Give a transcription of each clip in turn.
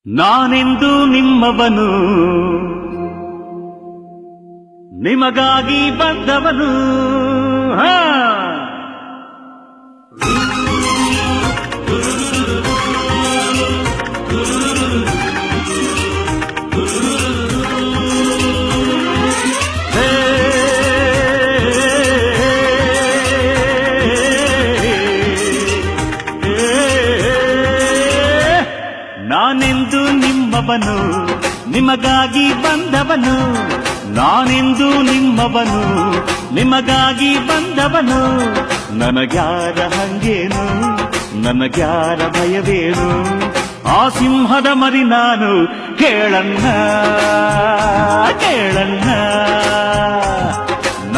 ನಾನೆಂದು ನಿಮ್ಮವನು, ನಿಮಗಾಗಿ ಬಂದವನು. ನಾನೆಂದು ನಿಮ್ಮವನು, ನಿಮಗಾಗಿ ಬಂದವನು. ನಾನೆಂದು ನಿಮ್ಮವನು, ನಿಮಗಾಗಿ ಬಂದವನು. ನನಗ್ಯಾರ ಹಂಗೇನು, ನನಗ್ಯಾರ ಭಯವೇನು? ಆ ಸಿಂಹದ ಮರಿ ನಾನು, ಕೇಳಣ್ಣ ಕೇಳಣ್ಣ.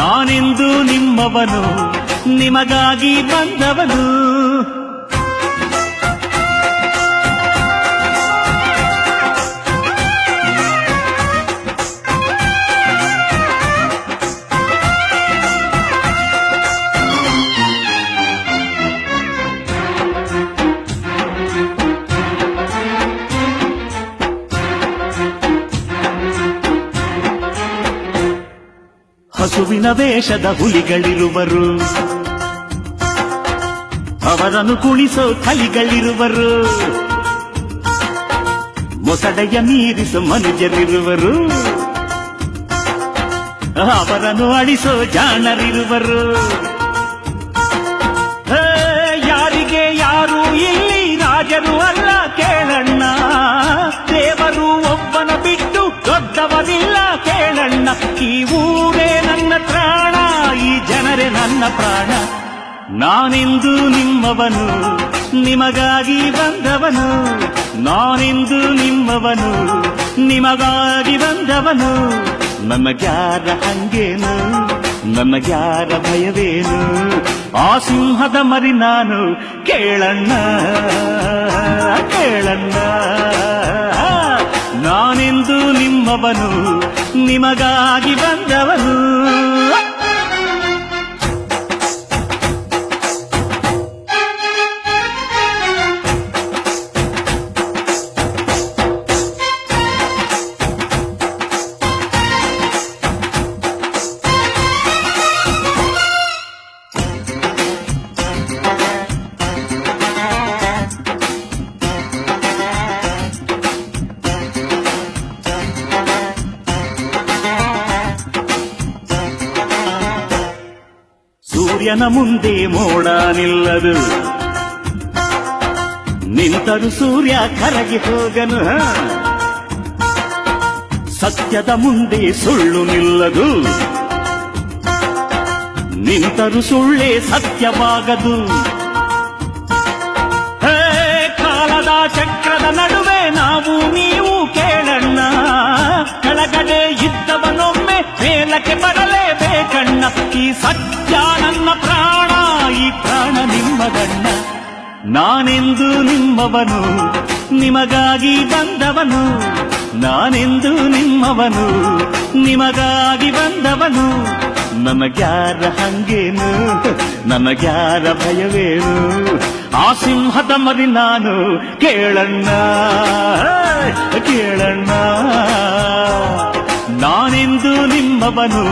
ನಾನೆಂದು ನಿಮ್ಮವನು, ನಿಮಗಾಗಿ ಬಂದವನು. ಹಸುವಿನ ವೇಷದ ಹುಲಿಗಳಿರುವರು, ಅವರನ್ನು ಕುಣಿಸೋ ಕಲಿಗಳಿರುವರು. ಮೊಸಳೆಯ ಮೀರಿಸೋ ಮನುಜರಿರುವರು, ಅವರನ್ನು ಅಳಿಸೋ ಜಾಣರಿರುವರು. ಯಾರಿಗೆ ಯಾರು ಇಲ್ಲಿ ರಾಜರು ಅಲ್ಲ ಕೇಳಣ್ಣ. ದೇವರು ಒಬ್ಬನ ಬಿಟ್ಟು ದೊಡ್ಡವರಿಲ್ಲ ಕೇಳಣ್ಣ. ಈ ಊರೇ ನನ್ನ ಪ್ರಾಣ, ಈ ಜನರೇ ನನ್ನ ಪ್ರಾಣ. ನಾನೆಂದು ನಿಮ್ಮವನು, ನಿಮಗಾಗಿ ಬಂದವನು. ನಾನೆಂದು ನಿಮ್ಮವನು, ನಿಮಗಾಗಿ ಬಂದವನು. ನನಗ್ಯಾರ ಹಂಗೇನು, ನನಗ್ಯಾರ ಭಯವೇನು? ಆ ಸಿಂಹದ ಮರಿ ನಾನು, ಕೇಳಣ್ಣ ಕೇಳಣ್ಣ. ನಾನೆಂದು ನಿಮ್ಮವನು, ನಿಮಗಾಗಿ ಬಂದವನು. ಸೂರ್ಯನ ಮುಂದೆ ಮೋಡ ನಿಲ್ಲದು, ನಿಂತರು ಸೂರ್ಯ ಕರಗಿ ಹೋಗನು. ಸತ್ಯದ ಮುಂದೆ ಸುಳ್ಳು ನಿಲ್ಲದು, ನಿಂತರು ಸುಳ್ಳೇ ಸತ್ಯವಾಗದು. ಕಾಲದ ಚಕ್ರದ ನಡುವೆ ನಾವು ನೀವು ಕೇಳಣ್ಣ. ಕೆಳಗಡೆ ಇದ್ದವನೊಮ್ಮೆ ಮೇಲಕ್ಕೆ ಬರಲೇಬೇಕಣ್ಣ. ಈ ಸತ್ಯ ನನ್ನ ಪ್ರಾಣ, ಈ ಪ್ರಾಣ ನಿಮ್ಮದಣ್ಣ. ನಾನೆಂದು ನಿಮ್ಮವನು, ನಿಮಗಾಗಿ ಬಂದವನು. ನಾನೆಂದು ನಿಮ್ಮವನು, ನಿಮಗಾಗಿ ಬಂದವನು. ನನಗ್ಯಾರ ಹಂಗೇನು, ನನಗ್ಯಾರ ಭಯವೇನು? ಆ ಸಿಂಹದ ಮರಿ ನಾನು, ಕೇಳಣ್ಣ ಕೇಳಣ್ಣ. ನಾನೆಂದು ನಿಮ್ಮವನು,